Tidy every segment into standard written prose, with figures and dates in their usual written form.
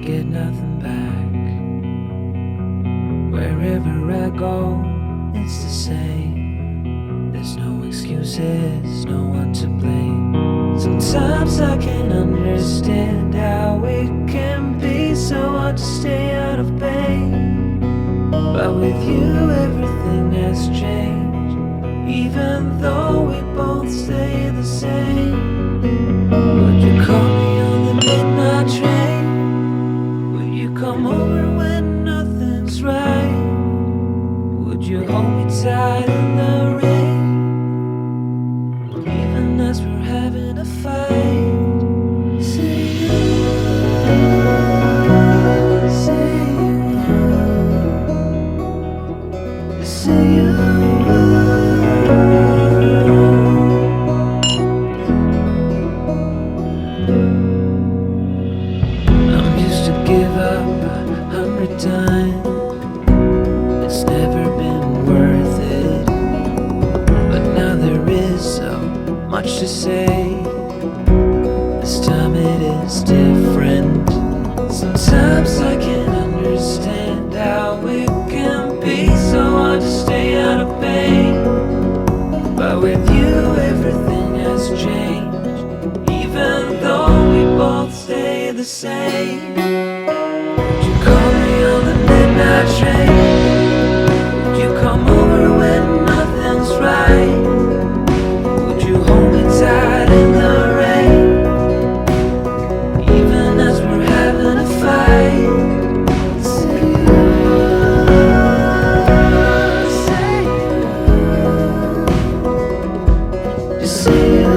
get nothing back. Wherever I go, it's the same. There's no excuses, no one to blame. Sometimes I can't understand how it can be so hard to stay out of pain. But with you everything has changed, even though we both stay the same. Would you call me on the midnight train? Would you come over when nothing's right? Would you hold me tight in the rain, even as we're having a fight? Say you, say you, say you. I'm used to give up 100 times. It's never been worth it, but now there is so much to say. This time it is different. Sometimes I can't understand how it can be so hard to stay out of pain. But with you everything has changed, even though we both stay the same. Would you call me on the midnight train? Would you come over when nothing's right? Would you hold me tight in the rain, even as we're having a fight? Say you, say you, just say you.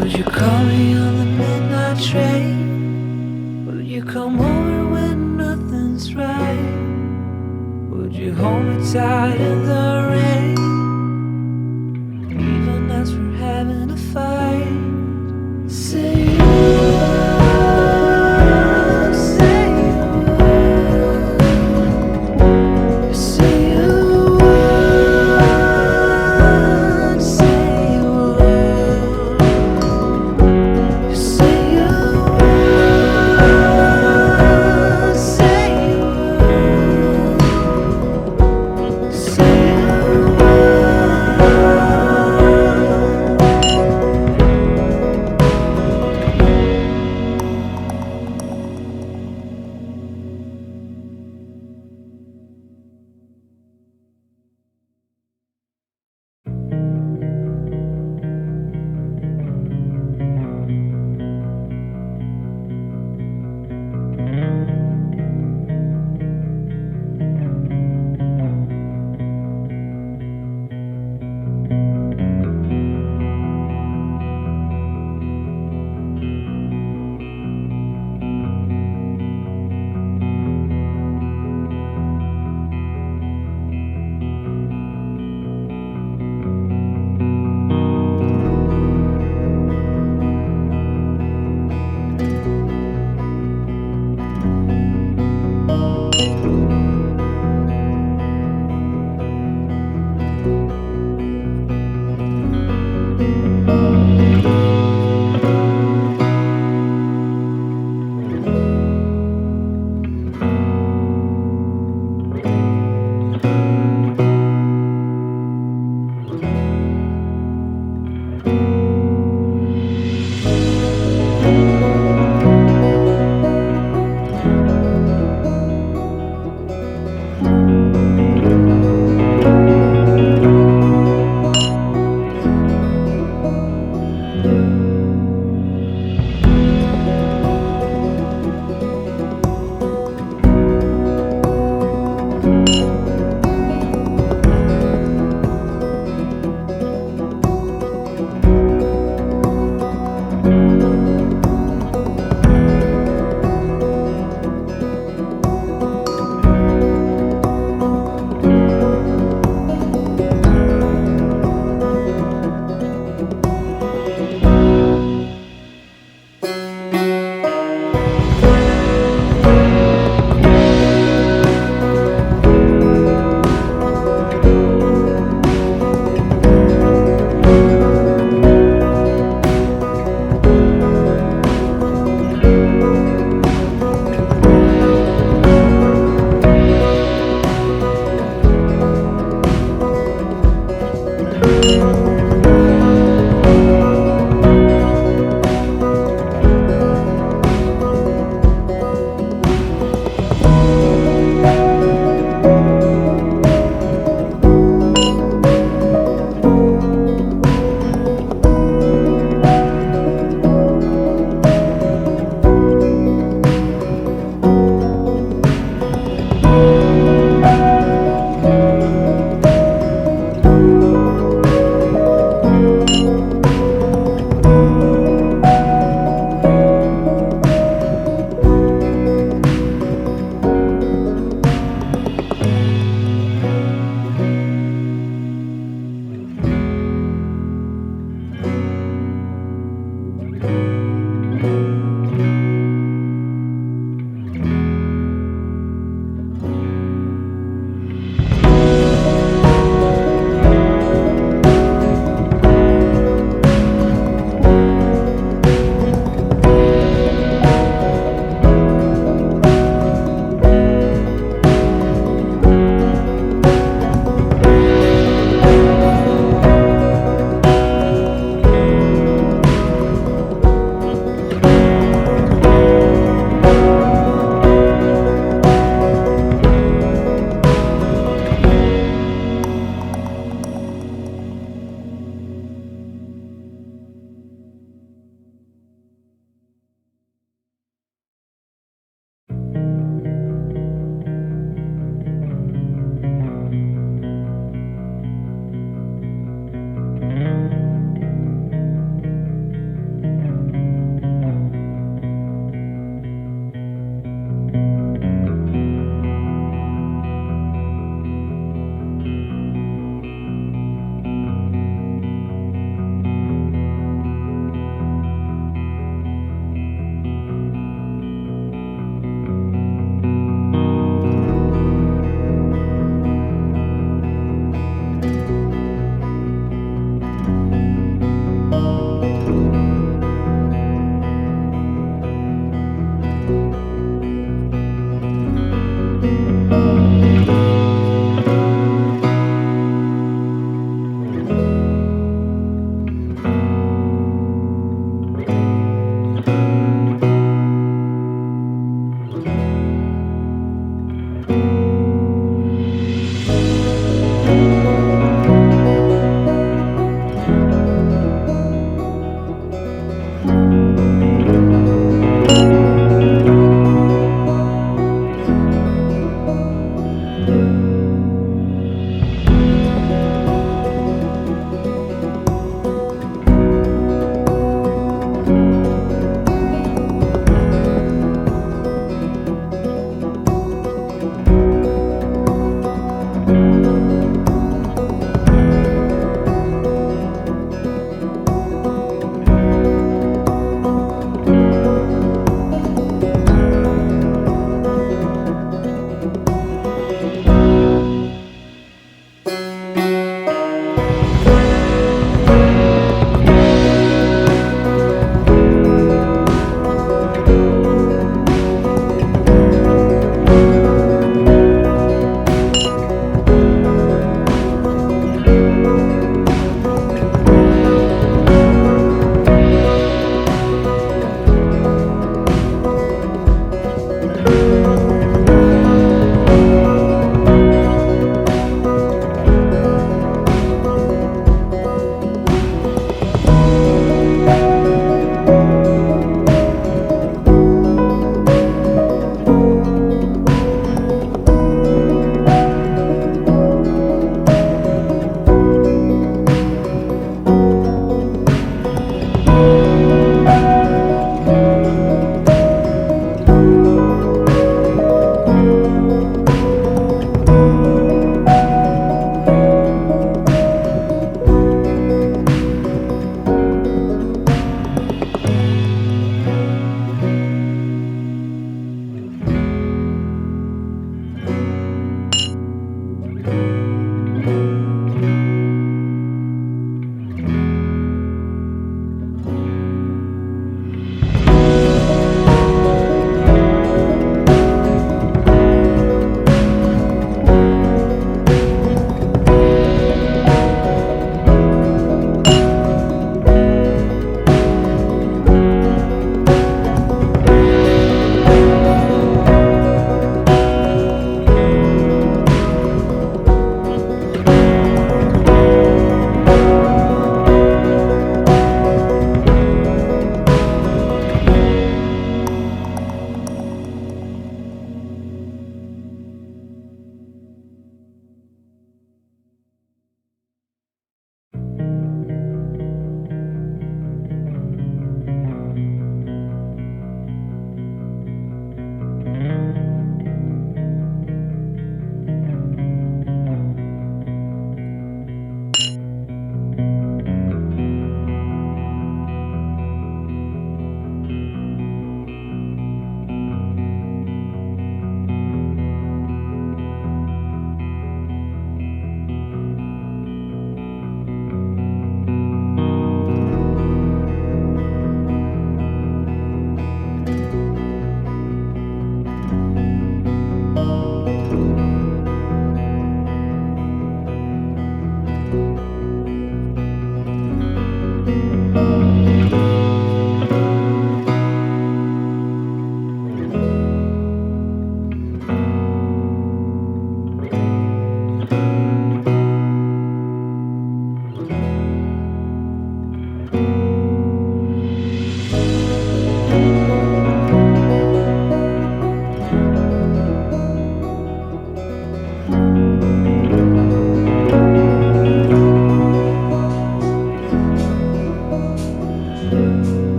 Would you call me on the midnight train? Would you come over when nothing's right? Would you hold me tight in the rain, even as we're having a fight? Say you, say you, say you, say you.